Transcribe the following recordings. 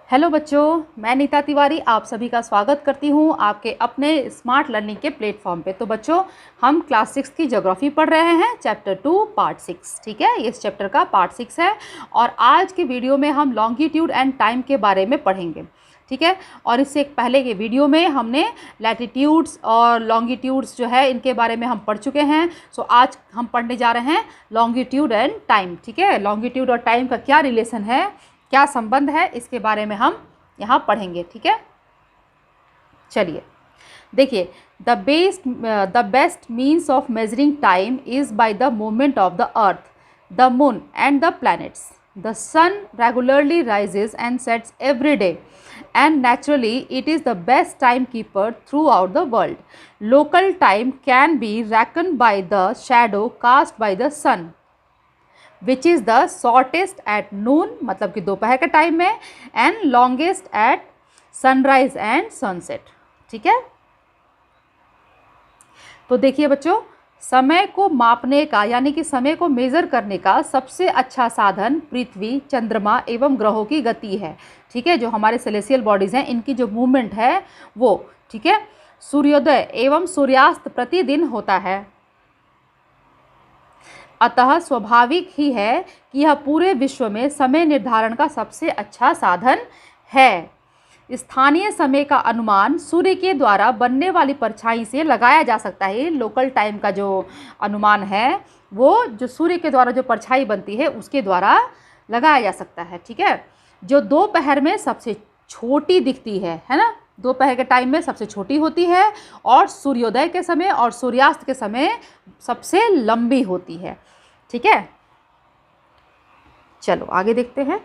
Hello बच्चों, मैं नीता तिवारी आप सभी का स्वागत करती हूँ आपके अपने स्मार्ट लर्निंग के प्लेटफॉर्म पे। तो बच्चों, हम क्लास 6 की ज्योग्राफी पढ़ रहे हैं, चैप्टर 2 पार्ट 6। ठीक है, इस चैप्टर का पार्ट 6 है और आज के वीडियो में हम लॉन्गिट्यूड एंड टाइम के बारे में पढ़ेंगे। ठीक है, और इससे एक पहले के वीडियो में हमने लैटिट्यूड्स और लॉन्गिट्यूड्स जो है इनके बारे में हम पढ़ चुके हैं। सो आज हम पढ़ने जा रहे हैं लॉन्गिट्यूड एंड टाइम। ठीक है, लॉन्गिट्यूड और टाइम का क्या रिलेशन है, क्या संबंध है, इसके बारे में हम यहाँ पढ़ेंगे। ठीक है, चलिए देखिए, the best means of measuring time is by the movement of the earth, the moon and the planets. The sun regularly rises and sets every day and naturally it is the best timekeeper throughout the world. Local time can be reckoned by the shadow cast by the sun, which is the shortest at noon, मतलब कि दोपहर के time में, and longest at sunrise and sunset. ठीक है, तो देखिए बच्चों, समय को मापने का यानी कि समय को मेज़र करने का सबसे अच्छा साधन पृथ्वी, चंद्रमा एवं ग्रहों की गति है। ठीक है, जो हमारे सेलेस्टियल बॉडीज़ हैं इनकी जो मूवमेंट है वो, ठीक है, सूर्योदय एवं सूर्यास्त प्रतिदिन होता है। अतः स्वाभाविक ही है कि यह पूरे विश्व में समय निर्धारण का सबसे अच्छा साधन है। स्थानीय समय का अनुमान सूर्य के द्वारा बनने वाली परछाई से लगाया जा सकता है। लोकल टाइम का जो अनुमान है वो जो सूर्य के द्वारा जो परछाई बनती है उसके द्वारा लगाया जा सकता है। ठीक है, जो दोपहर में सबसे छोटी दिखती है ना, दोपहर के टाइम में सबसे छोटी होती है और सूर्योदय के समय और सूर्यास्त के समय सबसे लंबी होती है। ठीक है, चलो आगे देखते हैं।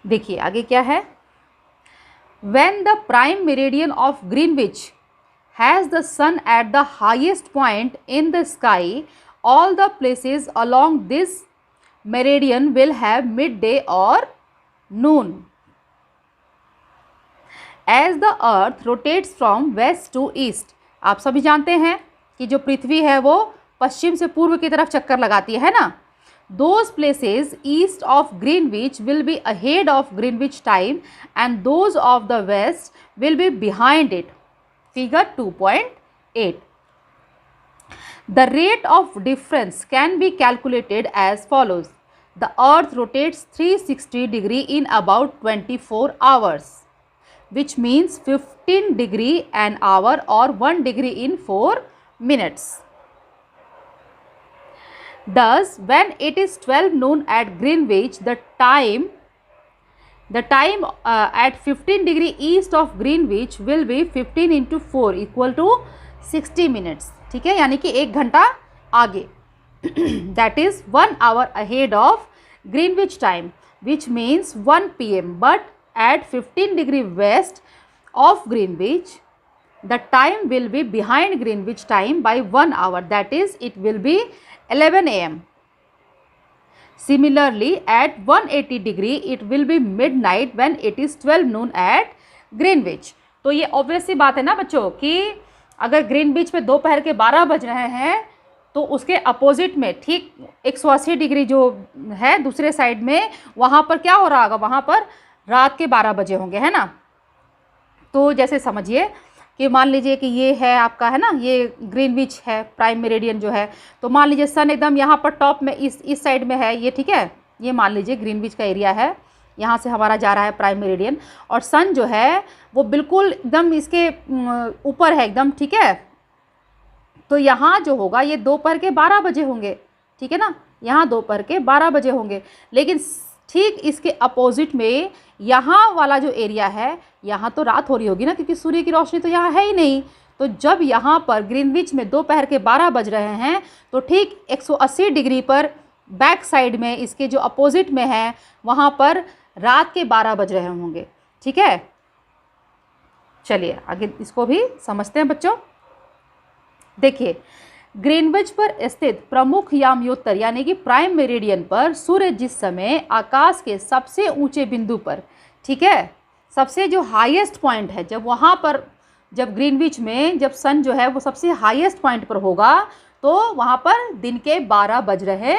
देखिए आगे क्या है। When the prime meridian of Greenwich has the sun at the highest point in the sky, all the places along this meridian will have midday or noon. As the earth rotates from west to east, आप सभी जानते हैं कि जो पृथ्वी है वो पश्चिम से पूर्व की तरफ चक्कर लगाती है ना। Those places east of Greenwich will be ahead of Greenwich time and those of the west will be behind it. Figure 2.8. The rate of difference can be calculated as follows. The earth rotates 360 degree in about 24 hours, which means 15 degree an hour or 1 degree in 4 minutes. Thus, when it is 12 noon at Greenwich, the time at 15 degree east of Greenwich will be 15 into 4 equal to 60 minutes. ठीक है, यानी कि 1 घंटा आगे that is 1 hour ahead of Greenwich time, which means 1 p.m. But at 15 degree west of Greenwich, the time will be behind Greenwich time by 1 hour, that is it will be 11 a.m. Similarly, at 180 degree it will be midnight when it is 12 noon at Greenwich. तो ये obvious सी बात है ना बच्चों कि अगर Greenwich में दोपहर के 12 बज रहे हैं तो उसके अपोजिट में ठीक 180 डिग्री जो है दूसरे साइड में, वहाँ पर क्या हो रहा होगा, वहाँ पर रात के 12 बजे होंगे, है ना। तो जैसे समझिए कि मान लीजिए कि ये है आपका, है ना, ये ग्रीनविच है प्राइम मेरिडियन जो है, तो मान लीजिए सन एकदम यहाँ पर टॉप में इस साइड में है ये। ठीक है, ये मान लीजिए ग्रीनविच का एरिया है, यहाँ से हमारा जा रहा है प्राइम मेरिडियन और सन जो है वो बिल्कुल एकदम इसके ऊपर है एकदम। ठीक है, तो यहाँ जो होगा ये दोपहर के 12 बजे होंगे। ठीक है ना, यहाँ दोपहर के 12 बजे होंगे, लेकिन ठीक इसके अपोजिट में यहाँ वाला जो एरिया है यहाँ तो रात हो रही होगी ना, क्योंकि सूर्य की रोशनी तो यहाँ है ही नहीं। तो जब यहाँ पर ग्रीनविच में दोपहर के 12 बज रहे हैं तो ठीक 180 डिग्री पर बैक साइड में इसके जो अपोजिट में है वहाँ पर रात के 12 बज रहे होंगे। ठीक है, चलिए आगे इसको भी समझते हैं बच्चों। देखिए, ग्रीनविच पर स्थित प्रमुख यामयोत्तर यानी कि प्राइम मेरिडियन पर सूर्य जिस समय आकाश के सबसे ऊंचे बिंदु पर, ठीक है, सबसे जो हाईएस्ट पॉइंट है, जब वहाँ पर जब ग्रीनविच में जब सन जो है वो सबसे हाईएस्ट पॉइंट पर होगा तो वहाँ पर दिन के 12 बज रहे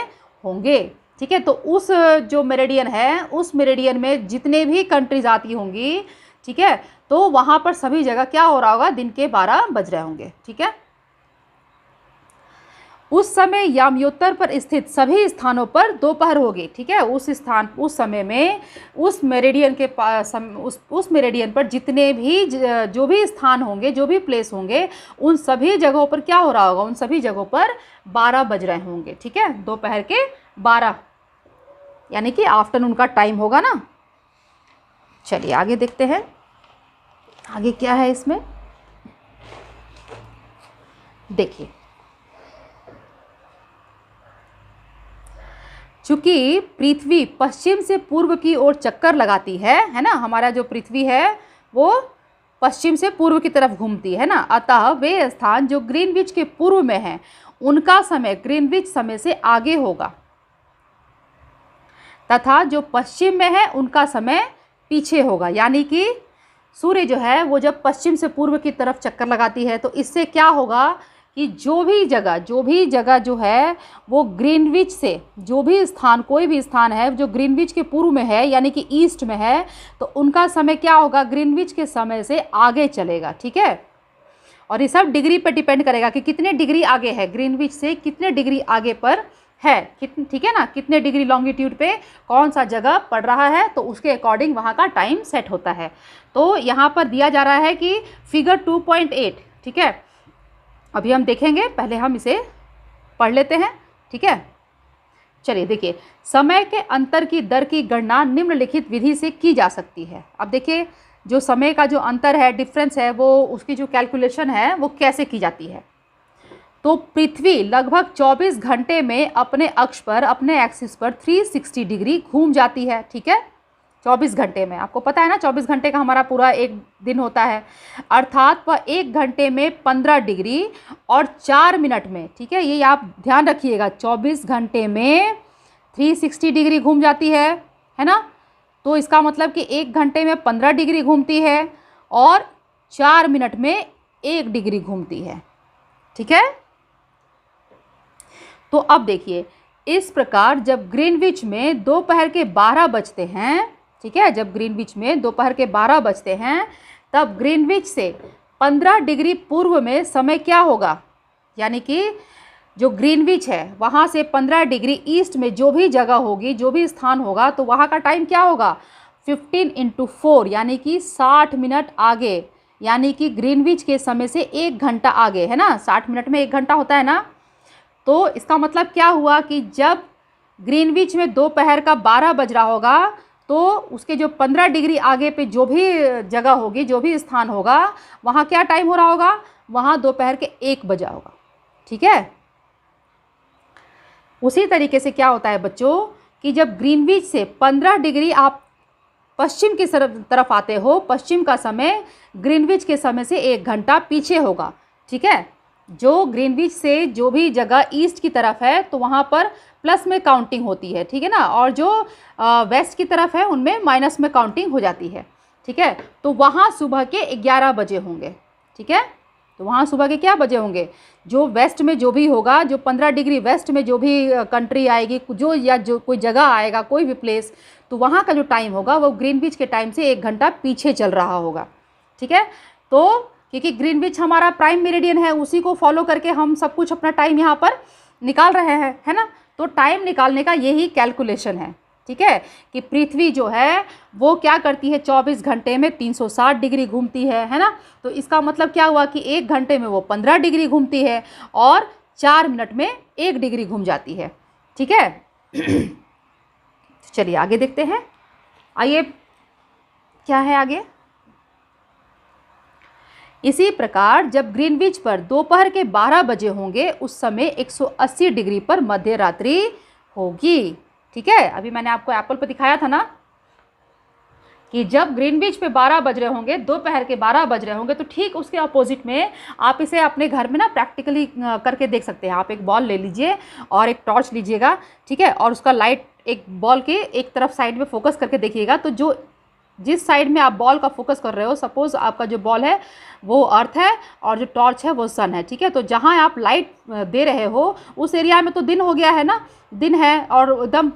होंगे। ठीक है। तो उस जो मेरिडियन है, उस मेरिडियन में जितने भी कंट्रीज आती होंगी, ठीक है, तो वहाँ पर सभी जगह क्या हो रहा होगा, दिन के 12 बज रहे होंगे। ठीक है। उस समय याम्योत्तर पर स्थित सभी स्थानों पर दोपहर होगी। ठीक है। उस समय में उस मेरिडियन के पास उस मेरिडियन पर जितने भी जो भी स्थान होंगे, जो भी प्लेस होंगे, उन सभी जगहों पर क्या हो रहा होगा, उन सभी जगहों पर 12 बज रहे होंगे। ठीक है। दोपहर के 12, यानी कि आफ्टरनून का टाइम होगा ना। चलिए आगे देखते हैं, आगे क्या है इसमें। देखिए, चूंकि पृथ्वी पश्चिम से पूर्व की ओर चक्कर लगाती है ना, हमारा जो पृथ्वी है वो पश्चिम से पूर्व की तरफ घूमती है ना, अतः वे स्थान जो ग्रीनविच के पूर्व में हैं, उनका समय ग्रीनविच समय से आगे होगा, तथा जो पश्चिम में है उनका समय पीछे होगा। यानी कि सूर्य जो है वो जब पश्चिम से पूर्व की तरफ चक्कर लगाती है, तो इससे क्या होगा कि जो भी जगह जो है वो ग्रीनविच से, जो भी स्थान, कोई भी स्थान है जो ग्रीनविच के पूर्व में है, यानी कि ईस्ट में है, तो उनका समय क्या होगा, ग्रीनविच के समय से आगे चलेगा। ठीक है। और ये सब डिग्री पर डिपेंड करेगा कि कितने डिग्री आगे है, ग्रीनविच से कितने डिग्री आगे पर है, ठीक है ना, कितने डिग्री लॉन्गिट्यूड पे कौन सा जगह पड़ रहा है, तो उसके अकॉर्डिंग वहाँ का टाइम सेट होता है। तो यहाँ पर दिया जा रहा है कि फिगर 2.8। ठीक है। अभी हम देखेंगे, पहले हम इसे पढ़ लेते हैं। ठीक है। चलिए देखिए, समय के अंतर की दर की गणना निम्नलिखित विधि से की जा सकती है। अब देखिए, जो समय का जो अंतर है, डिफरेंस है, वो उसकी जो कैलकुलेशन है वो कैसे की जाती है। तो पृथ्वी लगभग 24 घंटे में अपने अक्ष पर, अपने एक्सिस पर 360 डिग्री घूम जाती है। ठीक है। 24 घंटे में, आपको पता है ना 24 घंटे का हमारा पूरा एक दिन होता है, अर्थात वह 1 घंटे में 15 डिग्री और 4 मिनट में, ठीक है, ये आप ध्यान रखिएगा, 24 घंटे में 360 डिग्री घूम जाती है ना। तो इसका मतलब कि 1 घंटे में 15 डिग्री घूमती है और 4 मिनट में 1 डिग्री घूमती है। ठीक है। तो अब देखिए, इस प्रकार जब ग्रीनविच में दोपहर के 12 बजते हैं, ठीक है, जब ग्रीनविच में दोपहर के 12 बजते हैं, तब ग्रीनविच से 15 डिग्री पूर्व में समय क्या होगा, यानी कि जो ग्रीनविच है वहाँ से 15 डिग्री ईस्ट में जो भी जगह होगी, जो भी स्थान होगा, तो वहाँ का टाइम क्या होगा, 15 × 4, यानी कि 60 मिनट आगे, यानी कि ग्रीनविच के समय से 1 घंटा आगे, है ना। 60 मिनट में 1 घंटा होता है ना। तो इसका मतलब क्या हुआ कि जब ग्रीनविच में दोपहर का 12 बज रहा होगा, तो उसके जो 15 डिग्री आगे पे जो भी जगह होगी, जो भी स्थान होगा, वहाँ क्या टाइम हो रहा होगा, वहाँ दोपहर के 1 बजा होगा। ठीक है। उसी तरीके से क्या होता है बच्चों कि जब ग्रीनविच से 15 डिग्री आप पश्चिम की तरफ आते हो, पश्चिम का समय ग्रीनविच के समय से 1 घंटा पीछे होगा। ठीक है। जो ग्रीनविच से जो भी जगह ईस्ट की तरफ है, तो वहाँ पर प्लस में काउंटिंग होती है। ठीक है ना। और जो वेस्ट की तरफ है उनमें माइनस में काउंटिंग हो जाती है। ठीक है। तो वहाँ सुबह के 11 बजे होंगे। ठीक है। तो वहाँ सुबह के क्या बजे होंगे, जो वेस्ट में जो भी होगा, जो 15 डिग्री वेस्ट में जो भी कंट्री आएगी, जो कोई जगह आएगा, कोई भी प्लेस, तो वहाँ का जो टाइम होगा वो ग्रीनविच के टाइम से 1 घंटा पीछे चल रहा होगा। ठीक है। तो क्योंकि ग्रीनविच हमारा प्राइम मेरिडियन है, उसी को फॉलो करके हम सब कुछ अपना टाइम यहाँ पर निकाल रहे हैं, है ना। तो टाइम निकालने का यही कैलकुलेशन है। ठीक है। कि पृथ्वी जो है वो क्या करती है, 24 घंटे में 360 डिग्री घूमती है ना। तो इसका मतलब क्या हुआ कि 1 घंटे में वो 15 डिग्री घूमती है और 4 मिनट में 1 डिग्री घूम जाती है। ठीक है। चलिए आगे देखते हैं। आइए, क्या है आगे। इसी प्रकार जब ग्रीनविच पर दोपहर के 12 बजे होंगे, उस समय 180 डिग्री पर मध्य रात्रि होगी। ठीक है। अभी मैंने आपको एप्पल पर दिखाया था ना कि जब ग्रीनविच पे 12 बज रहे होंगे, दोपहर के 12 बज रहे होंगे, तो ठीक उसके अपोजिट में आप इसे अपने घर में ना प्रैक्टिकली करके देख सकते हैं। आप एक बॉल ले लीजिए और एक टॉर्च लीजिएगा, ठीक है, और उसका लाइट एक बॉल के एक तरफ साइड में फोकस करके देखिएगा, तो जो जिस साइड में आप बॉल का फोकस कर रहे हो, सपोज आपका जो बॉल है वो अर्थ है और जो टॉर्च है वो सन है, ठीक है। तो जहाँ आप लाइट दे रहे हो उस एरिया में तो दिन हो गया है ना, दिन है, और एकदम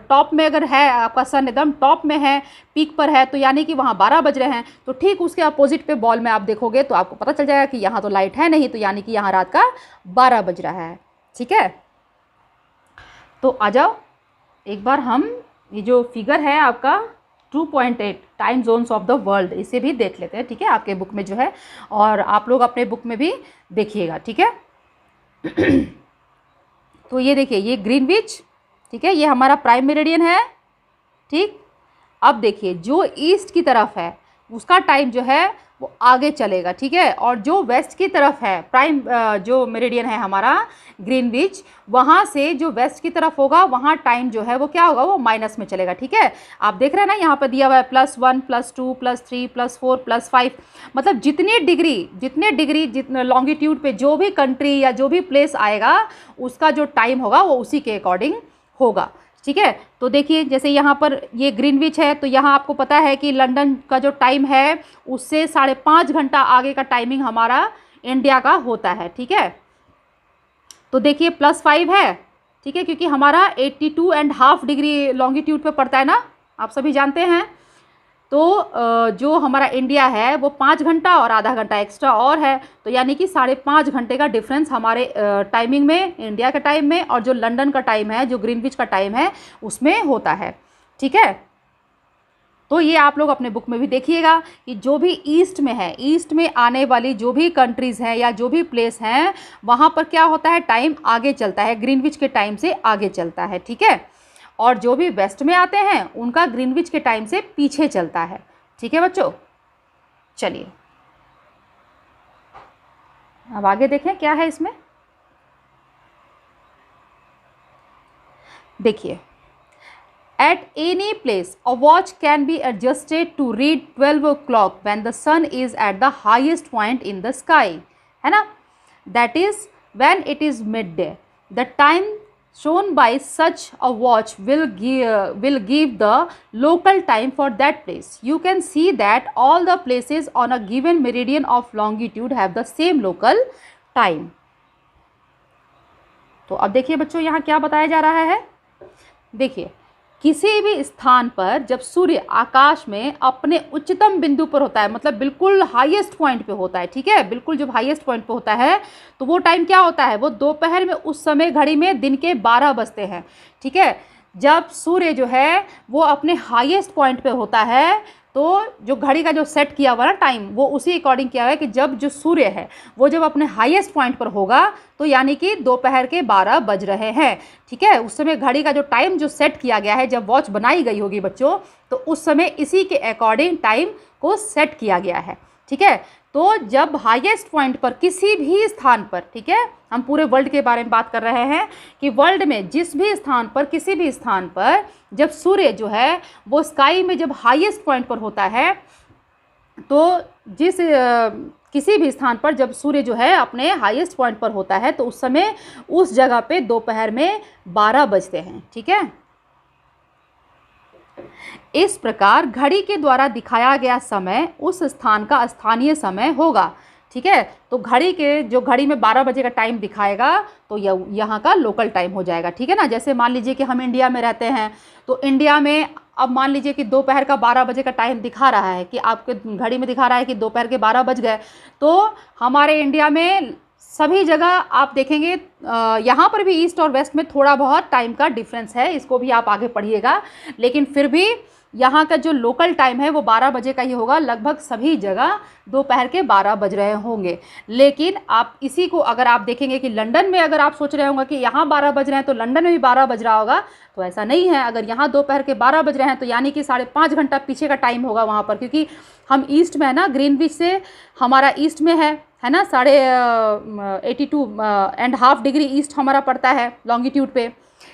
टॉप में अगर है आपका सन एकदम टॉप में है, पीक पर है, तो यानी कि वहाँ 12 बज रहे हैं। तो ठीक उसके अपोजिट पे बॉल में आप देखोगे तो आपको पता चल जाएगा कि यहाँ तो लाइट है नहीं, तो यानी कि यहाँ रात का 12 बज रहा है, ठीक है। तो आ जाओ एक बार हम ये जो फिगर है आपका 2.8 time zones of the world, इसे भी देख लेते हैं, ठीक है, आपके बुक में जो है, और आप लोग अपने बुक में भी देखिएगा, ठीक है। तो ये देखिए, ये ग्रीनविच, ठीक है, ये हमारा प्राइम मेरिडियन है, ठीक। अब देखिए जो ईस्ट की तरफ है उसका टाइम जो है वो आगे चलेगा, ठीक है, और जो वेस्ट की तरफ है प्राइम जो मेरिडियन है हमारा ग्रीनविच, वहाँ से जो वेस्ट की तरफ होगा वहाँ टाइम जो है वो क्या होगा, वो माइनस में चलेगा, ठीक है। आप देख रहे हैं ना यहाँ पर दिया हुआ है +1 +2 +3 +4 +5, मतलब जितने डिग्री जितने लॉन्गिट्यूड पे जो भी कंट्री या जो भी प्लेस आएगा उसका जो टाइम होगा वो उसी के अकॉर्डिंग होगा, ठीक है। तो देखिए जैसे यहाँ पर ये ग्रीनविच है, तो यहाँ आपको पता है कि लंदन का जो टाइम है उससे 5.5 घंटा आगे का टाइमिंग हमारा इंडिया का होता है, ठीक है। तो देखिए +5 है, ठीक है, क्योंकि हमारा 82.5 डिग्री लॉन्गिट्यूड पे पड़ता है ना, आप सभी जानते हैं। तो जो हमारा इंडिया है वो 5 घंटा और आधा घंटा एक्स्ट्रा और है, तो यानी कि 5.5 घंटे का डिफरेंस हमारे टाइमिंग में, इंडिया के टाइम में, और जो लंदन का टाइम है, जो ग्रीनविच का टाइम है, उसमें होता है, ठीक है। तो ये आप लोग अपने बुक में भी देखिएगा कि जो भी ईस्ट में है, ईस्ट में आने वाली जो भी कंट्रीज़ हैं या जो भी प्लेस हैं वहाँ पर क्या होता है, टाइम आगे चलता है, ग्रीनविच के टाइम से आगे चलता है, ठीक है। और जो भी वेस्ट में आते हैं उनका ग्रीनविच के टाइम से पीछे चलता है, ठीक है बच्चों। चलिए अब आगे देखें क्या है इसमें। देखिए, at any place a watch can be adjusted to read 12 o'clock when the sun is at the highest point in the sky, है ना, that is when it is midday. The time shown by such a watch will give the local time for that place. You can see that all the places on a given meridian of longitude have the same local time. तो अब देखिए बच्चों यहाँ क्या बताया जा रहा है। देखिए, किसी भी स्थान पर जब सूर्य आकाश में अपने उच्चतम बिंदु पर होता है, मतलब बिल्कुल हाईएस्ट पॉइंट पे होता है, ठीक है, बिल्कुल जब हाईएस्ट पॉइंट पे होता है तो वो टाइम क्या होता है, वो दोपहर में, उस समय घड़ी में दिन के 12 बजते हैं, ठीक है। जब सूर्य जो है वो अपने हाईएस्ट पॉइंट पे होता है तो जो घड़ी का जो सेट किया हुआ ना टाइम, वो उसी अकॉर्डिंग किया हुआ है कि जब जो सूर्य है वो जब अपने हाईएस्ट पॉइंट पर होगा तो यानी कि दोपहर के 12 बज रहे हैं, ठीक है। उस समय घड़ी का जो टाइम जो सेट किया गया है, जब वॉच बनाई गई होगी बच्चों, तो उस समय इसी के अकॉर्डिंग टाइम को सेट किया गया है, ठीक है। तो जब हाईएस्ट पॉइंट पर किसी भी स्थान पर, ठीक है, हम पूरे वर्ल्ड के बारे में बात कर रहे हैं कि वर्ल्ड में जिस भी स्थान पर, किसी भी स्थान पर जब सूर्य जो है वो स्काई में जब हाईएस्ट पॉइंट पर होता है, तो किसी भी स्थान पर जब सूर्य जो है अपने हाईएस्ट पॉइंट पर होता है तो उस समय उस जगह पे दोपहर में 12 बजते हैं, ठीक है। इस प्रकार घड़ी के द्वारा दिखाया गया समय उस स्थान का स्थानीय समय होगा, ठीक है। तो घड़ी में 12 बजे का टाइम दिखाएगा तो यहाँ का लोकल टाइम हो जाएगा, ठीक है ना। जैसे मान लीजिए कि हम इंडिया में रहते हैं, तो इंडिया में अब मान लीजिए कि दोपहर का 12 बजे का टाइम दिखा रहा है, कि आपके घड़ी में दिखा रहा है कि दोपहर के 12 बज गए, तो हमारे इंडिया में सभी जगह आप देखेंगे यहाँ पर भी ईस्ट और वेस्ट में थोड़ा बहुत टाइम का डिफरेंस है, इसको भी आप आगे पढ़िएगा, लेकिन फिर भी यहाँ का जो लोकल टाइम है वो 12 बजे का ही होगा। लगभग सभी जगह दोपहर के 12 बज रहे होंगे। लेकिन आप इसी को अगर आप देखेंगे कि लंदन में अगर आप सोच रहे होंगे कि यहाँ 12 बज रहे हैं तो लंदन में भी 12 बज रहा होगा, तो ऐसा नहीं है। अगर यहाँ दोपहर के 12 बज रहे हैं तो यानी कि 5.5 घंटा पीछे का टाइम होगा वहाँ पर, क्योंकि हम ईस्ट में है ना, ग्रीनविच से हमारा ईस्ट में है ना, 82.5 डिग्री ईस्ट हमारा पड़ता है लॉन्गिट्यूड पे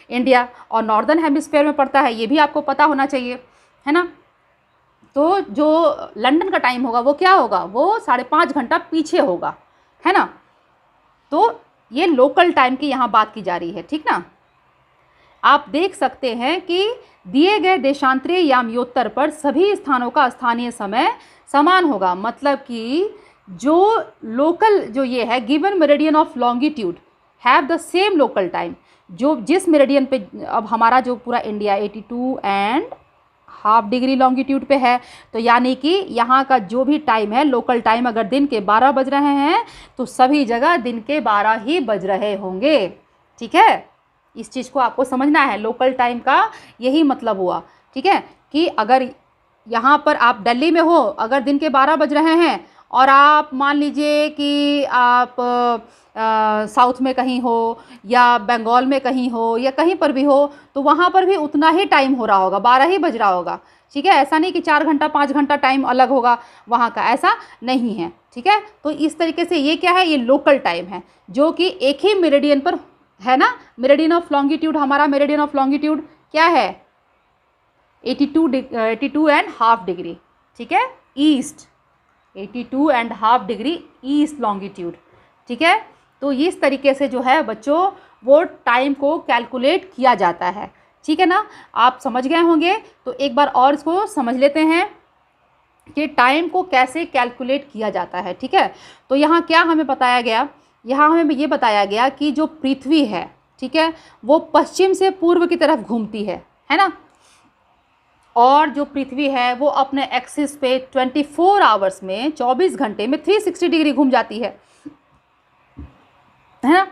इंडिया, और नॉर्दर्न हेमिस्फेयर में पड़ता है, ये भी आपको पता होना चाहिए, है ना। तो जो लंदन का टाइम होगा वो क्या होगा, वो 5.5 घंटा पीछे होगा, है ना। तो ये लोकल टाइम की यहाँ बात की जा रही है, ठीक ना। आप देख सकते हैं कि दिए गए देशांतरीय याम्योत्तर पर सभी स्थानों का स्थानीय समय समान होगा। मतलब कि जो लोकल जो ये है given meridian of longitude have the same local time, जो जिस मेरिडियन पे अब हमारा जो पूरा इंडिया 82.5 डिग्री लॉन्गिट्यूड पे है, तो यानी कि यहाँ का जो भी टाइम है लोकल टाइम, अगर दिन के 12 बज रहे हैं तो सभी जगह दिन के 12 ही बज रहे होंगे। ठीक है, इस चीज़ को आपको समझना है। लोकल टाइम का यही मतलब हुआ। ठीक है, कि अगर यहाँ पर आप दिल्ली में हो, अगर दिन के 12 बज रहे हैं और आप मान लीजिए कि आप साउथ में कहीं हो या बंगाल में कहीं हो या कहीं पर भी हो, तो वहाँ पर भी उतना ही टाइम हो रहा होगा, 12 ही बज रहा होगा। ठीक है, ऐसा नहीं कि 4 घंटा 5 घंटा टाइम अलग होगा वहाँ का, ऐसा नहीं है। ठीक है, तो इस तरीके से ये क्या है, ये लोकल टाइम है जो कि एक ही मेरिडियन पर है ना। मेरिडियन ऑफ लॉन्गिट्यूड, हमारा मेरिडियन ऑफ लॉन्गिट्यूड क्या है, 82.5 डिग्री। ठीक है, ईस्ट 82.5 डिग्री ईस्ट लॉन्गिट्यूड। ठीक है, तो इस तरीके से जो है बच्चों वो टाइम को कैलकुलेट किया जाता है। ठीक है ना, आप समझ गए होंगे। तो एक बार और इसको समझ लेते हैं कि टाइम को कैसे कैलकुलेट किया जाता है। ठीक है, तो यहाँ क्या हमें बताया गया, यहाँ हमें ये बताया गया कि जो पृथ्वी है, ठीक है, वो पश्चिम से पूर्व की तरफ घूमती है ना। और जो पृथ्वी है वो अपने एक्सिस पे 24 आवर्स में 24 घंटे में 360 डिग्री घूम जाती है ना।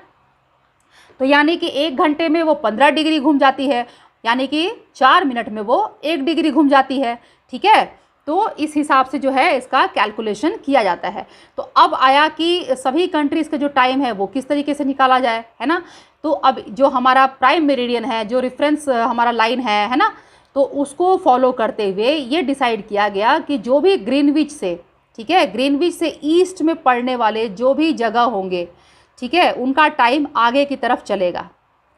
तो यानी कि 1 घंटे में वो 15 डिग्री घूम जाती है, यानी कि 4 मिनट में वो 1 डिग्री घूम जाती है। ठीक है, तो इस हिसाब से जो है इसका कैलकुलेशन किया जाता है। तो अब आया कि सभी कंट्रीज़ का जो टाइम है वो किस तरीके से निकाला जाए, है ना। तो अब जो हमारा प्राइम मेरिडियन है, जो रेफरेंस हमारा लाइन है ना, तो उसको फॉलो करते हुए ये डिसाइड किया गया कि जो भी ग्रीनविच से, ठीक है, ग्रीनविच से ईस्ट में पड़ने वाले जो भी जगह होंगे, ठीक है, उनका टाइम आगे की तरफ चलेगा।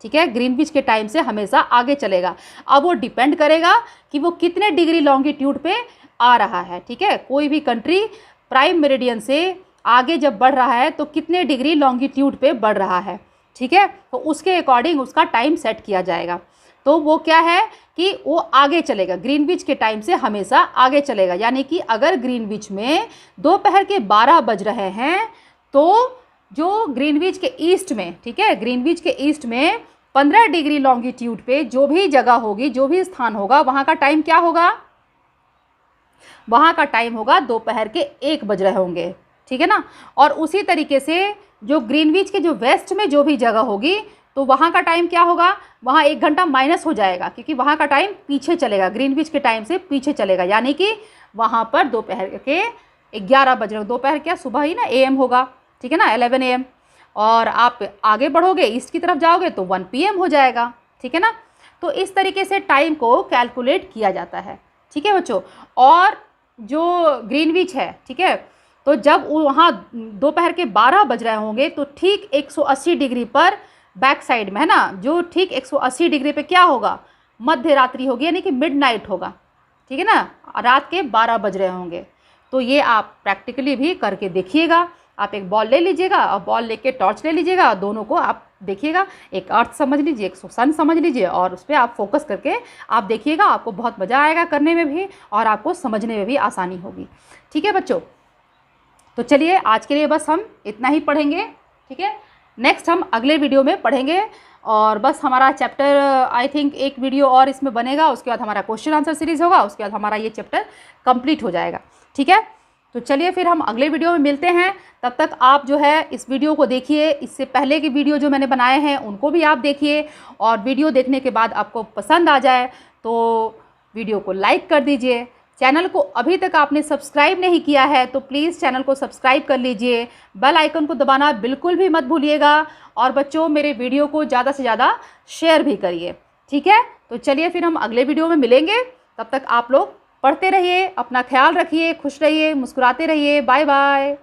ठीक है, ग्रीनविच के टाइम से हमेशा आगे चलेगा। अब वो डिपेंड करेगा कि वो कितने डिग्री लॉन्गिट्यूड पे आ रहा है। ठीक है, कोई भी कंट्री प्राइम मेरिडियन से आगे जब बढ़ रहा है तो कितने डिग्री लॉन्गिट्यूड पे बढ़ रहा है। ठीक है, तो उसके अकॉर्डिंग उसका टाइम सेट किया जाएगा। तो वो क्या है कि वो आगे चलेगा, ग्रीनविच के टाइम से हमेशा आगे चलेगा। यानी कि अगर ग्रीनविच में दोपहर के 12 बज रहे हैं तो जो ग्रीनविच के ईस्ट में, ठीक है, ग्रीनविच के ईस्ट में 15 डिग्री लॉन्गिट्यूड पे जो भी जगह होगी, जो भी स्थान होगा, वहाँ का टाइम क्या होगा, वहाँ का टाइम होगा दोपहर के 1 बज रहे होंगे। ठीक है ना। और उसी तरीके से जो ग्रीनविच के जो वेस्ट में जो भी जगह होगी तो वहाँ का टाइम क्या होगा, वहाँ 1 घंटा माइनस हो जाएगा, क्योंकि वहाँ का टाइम पीछे चलेगा, ग्रीनविच के टाइम से पीछे चलेगा। यानी कि वहाँ पर दोपहर के 11 बज रहे, दोपहर क्या सुबह ही ना AM होगा। ठीक है ना, 11 AM। और आप आगे बढ़ोगे ईस्ट की तरफ जाओगे तो 1 PM हो जाएगा। ठीक है ना। तो इस तरीके से टाइम को कैलकुलेट किया जाता है। ठीक है बच्चों। और जो ग्रीनविच है, ठीक है, तो जब वहाँ दोपहर के 12 बज रहे होंगे तो ठीक 180 डिग्री पर बैक साइड में, है ना, जो ठीक 180 डिग्री पे क्या होगा, मध्य रात्रि होगी, यानी कि मिडनाइट होगा। ठीक है ना, रात के 12 बज रहे होंगे। तो ये आप प्रैक्टिकली भी करके देखिएगा। आप एक बॉल ले लीजिएगा और बॉल लेके टॉर्च ले लीजिएगा और दोनों को आप देखिएगा, एक अर्थ समझ लीजिए, एक सन समझ लीजिए और उस पर आप फोकस करके आप देखिएगा। आपको बहुत मज़ा आएगा करने में भी और आपको समझने में भी आसानी होगी। ठीक है बच्चों, तो चलिए आज के लिए बस हम इतना ही पढ़ेंगे। ठीक है, नेक्स्ट हम अगले वीडियो में पढ़ेंगे। और बस हमारा चैप्टर आई थिंक एक वीडियो और इसमें बनेगा, उसके बाद हमारा क्वेश्चन आंसर सीरीज़ होगा, उसके बाद हमारा ये चैप्टर कंप्लीट हो जाएगा। ठीक है, तो चलिए फिर हम अगले वीडियो में मिलते हैं। तब तक आप जो है इस वीडियो को देखिए, इससे पहले की वीडियो जो मैंने बनाए हैं उनको भी आप देखिए। और वीडियो देखने के बाद आपको पसंद आ जाए तो वीडियो को लाइक कर दीजिए। चैनल को अभी तक आपने सब्सक्राइब नहीं किया है तो प्लीज़ चैनल को सब्सक्राइब कर लीजिए। बेल आइकन को दबाना बिल्कुल भी मत भूलिएगा। और बच्चों मेरे वीडियो को ज़्यादा से ज़्यादा शेयर भी करिए। ठीक है, तो चलिए फिर हम अगले वीडियो में मिलेंगे। तब तक आप लोग पढ़ते रहिए, अपना ख्याल रखिए, खुश रहिए, मुस्कुराते रहिए। Bye bye.